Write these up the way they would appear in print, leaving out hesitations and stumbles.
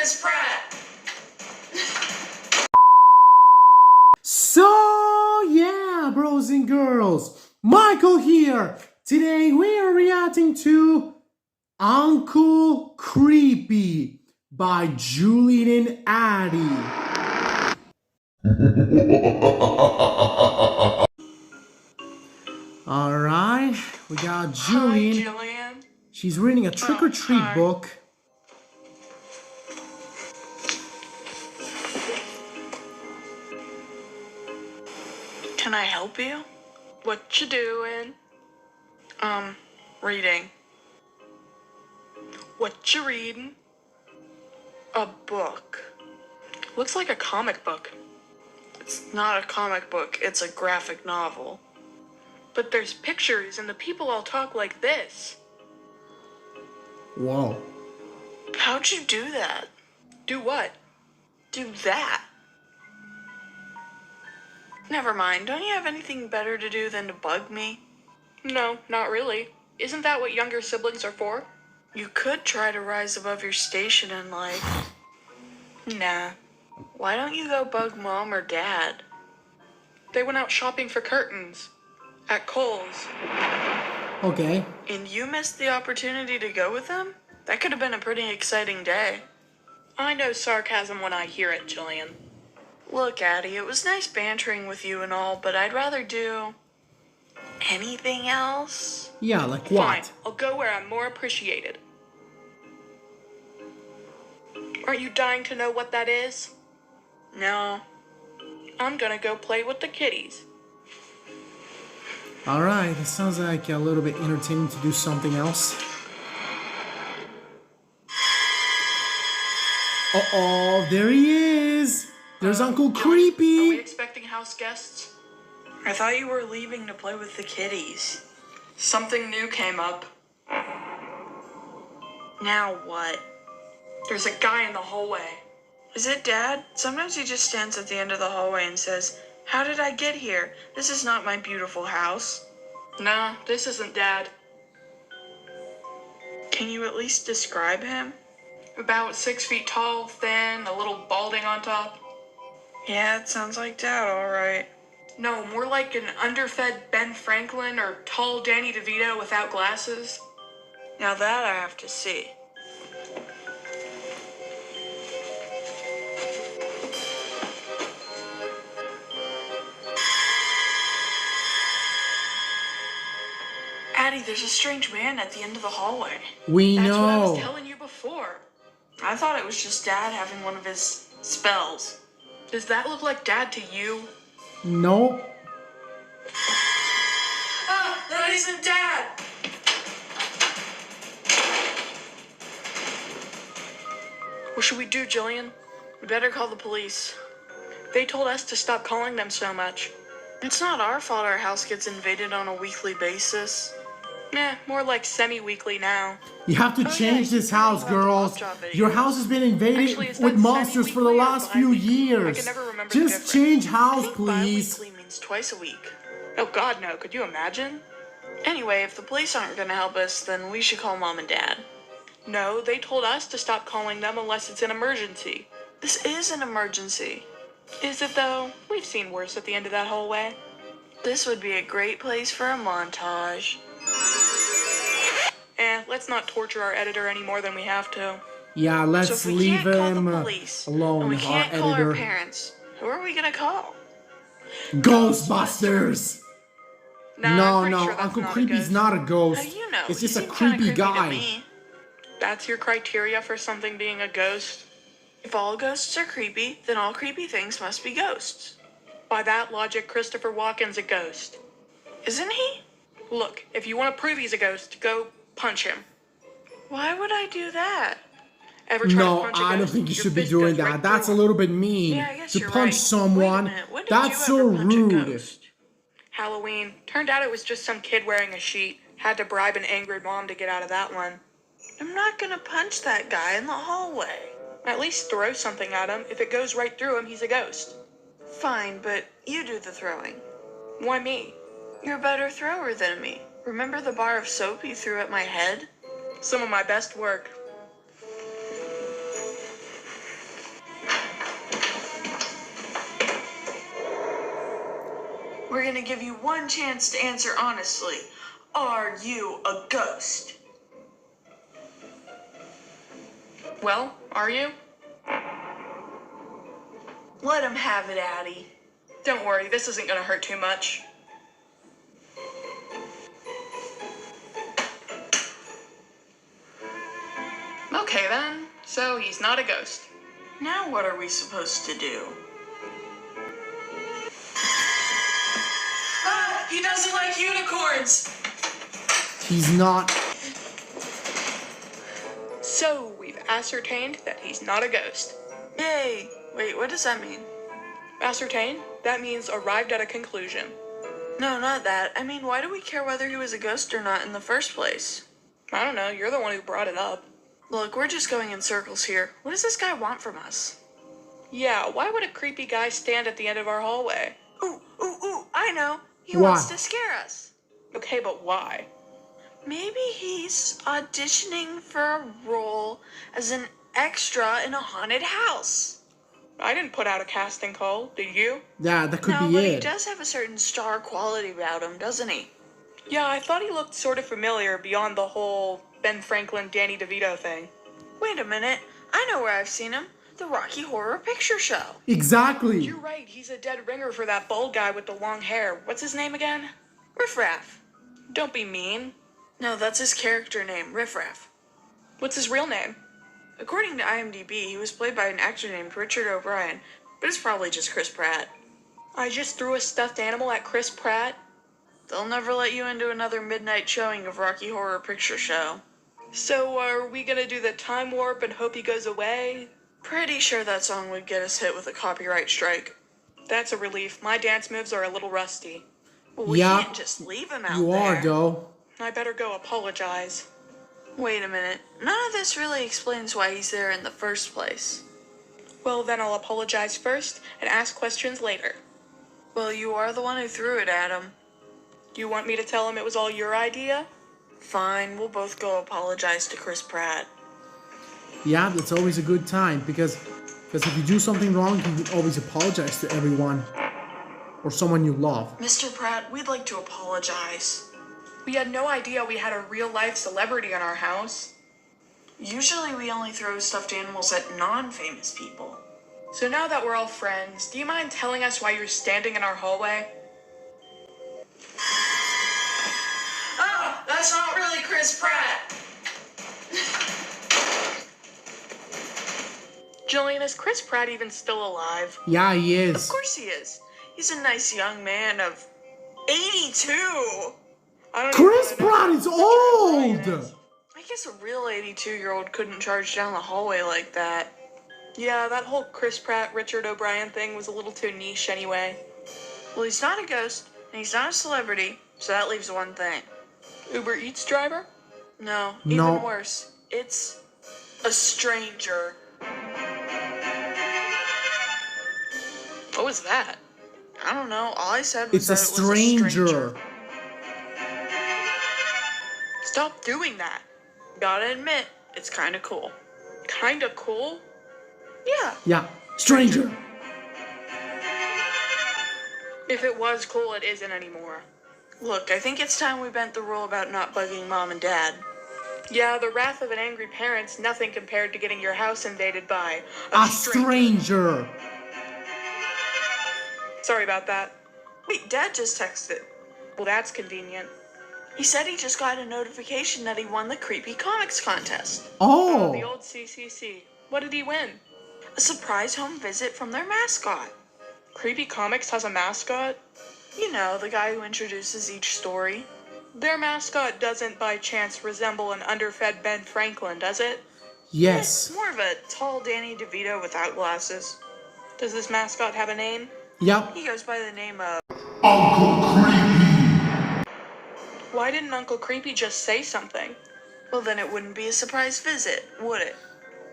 Miss Pratt. So, yeah, bros and girls, Michael here. Today we are reacting to Uncle Creepy by Jillian and Addie. Alright, we got Jillian. Hi, Jillian. She's reading a trick-or-treat hi. book. Can I help you? What you doing? Reading. What you reading? A book. Looks like a comic book. It's not a comic book, it's a graphic novel. But there's pictures and the people all talk like this. Whoa. How'd you do that? Do what? Do that? Never mind, don't you have anything better to do than to bug me? No, not really. Isn't that what younger siblings are for? You could try to rise above your station in life. Nah. Why don't you go bug Mom or Dad? They went out shopping for curtains. At Kohl's. Okay. And you missed the opportunity to go with them? That could have been a pretty exciting day. I know sarcasm when I hear it, Jillian. Look, Addie, it was nice bantering with you and all, but I'd rather do anything else. Yeah, like what? Fine, I'll go where I'm more appreciated. Aren't you dying to know what that is? No. I'm gonna go play with the kitties. Alright, that sounds like a little bit entertaining to do something else. Uh-oh, there he is! There's Uncle Creepy! Are we expecting house guests? I thought you were leaving to play with the kitties. Something new came up. Now what? There's a guy in the hallway. Is it Dad? Sometimes he just stands at the end of the hallway and says, "How did I get here? This is not my beautiful house." Nah, this isn't Dad. Can you at least describe him? About 6 feet tall, thin, a little balding on top. Yeah, it sounds like Dad, alright. No, more like an underfed Ben Franklin or tall Danny DeVito without glasses. Now that I have to see. Addie, there's a strange man at the end of the hallway. We know. That's what I was telling you before. I thought it was just Dad having one of his spells. Does that look like Dad to you? Nope. Ah, that isn't Dad! What should we do, Jillian? We better call the police. They told us to stop calling them so much. It's not our fault our house gets invaded on a weekly basis. More like semi-weekly now. You have to change this house, girls. Your house has been invaded with monsters for the last few years. I can never remember Just change house, I think please. bi-weekly means twice a week. Oh God, no. Could you imagine? Anyway, if the police aren't gonna help us, then we should call Mom and Dad. No, they told us to stop calling them unless it's an emergency. This is an emergency. Is it though? We've seen worse at the end of that hallway. This would be a great place for a montage. Let's not torture our editor any more than we have to. Yeah, let's so if we leave can't call him the police, alone, and we can't call editor. our parents, who are we gonna call? Ghostbusters! Nah, No, sure Uncle not Creepy's a not a ghost. How do you know? It's You just a seem kinda creepy creepy to guy. me. That's your criteria for something being a ghost? If all ghosts are creepy, then all creepy things must be ghosts. By that logic, Christopher Walken's a ghost. Isn't he? Look, if you want to prove he's a ghost, go punch him. Why would I do that? Ever try to punch a ghost? I don't think you Your should be fist doing goes that. right That's a through little bit mean. Yeah, I guess to you're punch right. someone. Wait a minute. When did That's you so ever punch a rude. ghost? Halloween. Turned out it was just some kid wearing a sheet. Had to bribe an angry mom to get out of that one. I'm not gonna punch that guy in the hallway. At least throw something at him. If it goes right through him, he's a ghost. Fine, but you do the throwing. Why me? You're a better thrower than me. Remember the bar of soap you threw at my head? Some of my best work. We're gonna give you one chance to answer honestly. Are you a ghost? Well, are you? Let him have it, Addie. Don't worry, this isn't gonna hurt too much. Okay then, so he's not a ghost. Now what are we supposed to do? Ah, he doesn't like unicorns! He's not. So, we've ascertained that he's not a ghost. Yay! Wait, what does that mean? Ascertained? That means arrived at a conclusion. No, not that. I mean, why do we care whether he was a ghost or not in the first place? I don't know, you're the one who brought it up. Look, we're just going in circles here. What does this guy want from us? Yeah, why would a creepy guy stand at the end of our hallway? Ooh, I know. He wants to scare us. Okay, but why? Maybe he's auditioning for a role as an extra in a haunted house. I didn't put out a casting call, did you? Yeah, that could be No, but it. he does have a certain star quality about him, doesn't he? Yeah, I thought he looked sort of familiar beyond the whole Ben Franklin, Danny DeVito thing. Wait a minute, I know where I've seen him. The Rocky Horror Picture Show. Exactly. You're right, he's a dead ringer for that bald guy with the long hair. What's his name again? Riff Raff. Don't be mean. No, that's his character name, Riff Raff. What's his real name? According to IMDb, he was played by an actor named Richard O'Brien, but it's probably just Chris Pratt. I just threw a stuffed animal at Chris Pratt? They'll never let you into another midnight showing of Rocky Horror Picture Show. So are we gonna do the time warp and hope he goes away? Pretty sure that song would get us hit with a copyright strike. That's a relief. My dance moves are a little rusty. Well, we can't just leave him out there. You are, though. I better go apologize. Wait a minute. None of this really explains why he's there in the first place. Well, then I'll apologize first and ask questions later. Well, you are the one who threw it at him. You want me to tell him it was all your idea? Fine, we'll both go apologize to Chris Pratt. Yeah, that's always a good time because if you do something wrong, you can always apologize to everyone or someone you love. Mr. Pratt, we'd like to apologize. We had no idea we had a real-life celebrity in our house. Usually we only throw stuffed animals at non-famous people. So now that we're all friends, do you mind telling us why you're standing in our hallway? Oh, that's not really Chris Pratt. Jillian, is Chris Pratt even still alive? Yeah, he is. Of course he is. He's a nice young man of 82. Chris Pratt is old! I guess a real 82-year-old couldn't charge down the hallway like that. Yeah, that whole Chris Pratt, Richard O'Brien thing was a little too niche anyway. Well, he's not a ghost, and he's not a celebrity, so that leaves one thing. Uber Eats driver? No, even worse. It's a stranger. What was that? I don't know. All I said was it's a stranger. Stop doing that. Gotta admit, it's kinda cool. Kinda cool? Yeah. Yeah, stranger. If it was cool, it isn't anymore. Look, I think it's time we bent the rule about not bugging Mom and Dad. Yeah, the wrath of an angry parent's nothing compared to getting your house invaded by a stranger. Sorry about that. Wait, Dad just texted. Well, that's convenient. He said he just got a notification that he won the Creepy Comics contest. Oh! The old CCC. What did he win? A surprise home visit from their mascot. Creepy Comics has a mascot? You know, the guy who introduces each story. Their mascot doesn't by chance resemble an underfed Ben Franklin, does it? Yes. It's more of a tall Danny DeVito without glasses. Does this mascot have a name? Yep. He goes by the name of Uncle Creepy. Why didn't Uncle Creepy just say something? Well, then it wouldn't be a surprise visit, would it?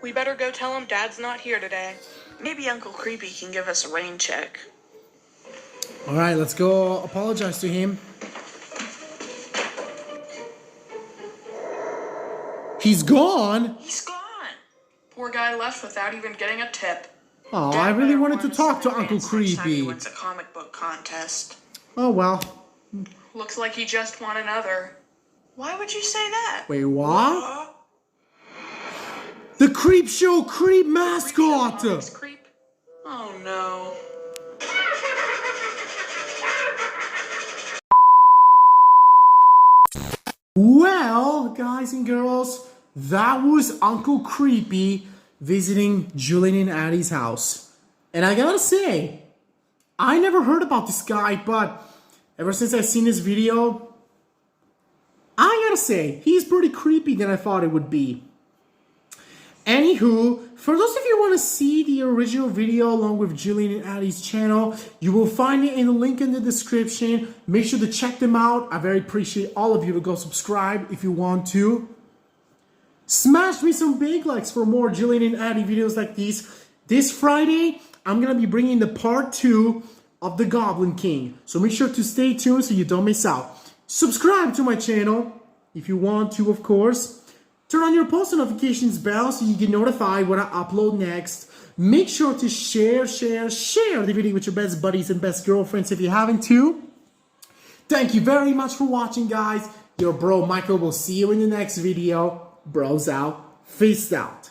We better go tell him Dad's not here today. Maybe Uncle Creepy can give us a rain check. Alright, let's go apologize to him. He's gone? He's gone! Poor guy left without even getting a tip. Oh, Dad I really better wanted to warn us talk in to advance Uncle next time he Creepy. wins a comic book contest. Oh well. Looks like you just want another. Why would you say that? Wait, what? The Creep Show Creep mascot! Creep? Oh no. Well, guys and girls, that was Uncle Creepy visiting Jillian and Addie's house. And I gotta say, I never heard about this guy, but ever since I seen this video, I gotta say, he's pretty creepy than I thought it would be. Anywho, for those of you who want to see the original video along with Jillian and Addie's channel, you will find it in the link in the description. Make sure to check them out. I very appreciate all of you to go subscribe if you want to. Smash me some big likes for more Jillian and Addie videos like these. This Friday, I'm going to be bringing the part 2 of the Goblin King. So make sure to stay tuned so you don't miss out. Subscribe to my channel if you want to, of course. Turn on your post notifications bell so you get notified when I upload next. Make sure to share the video with your best buddies and best girlfriends if you haven't too. Thank you very much for watching, guys. Your bro Michael will see you in the next video. Bros out. Feast out.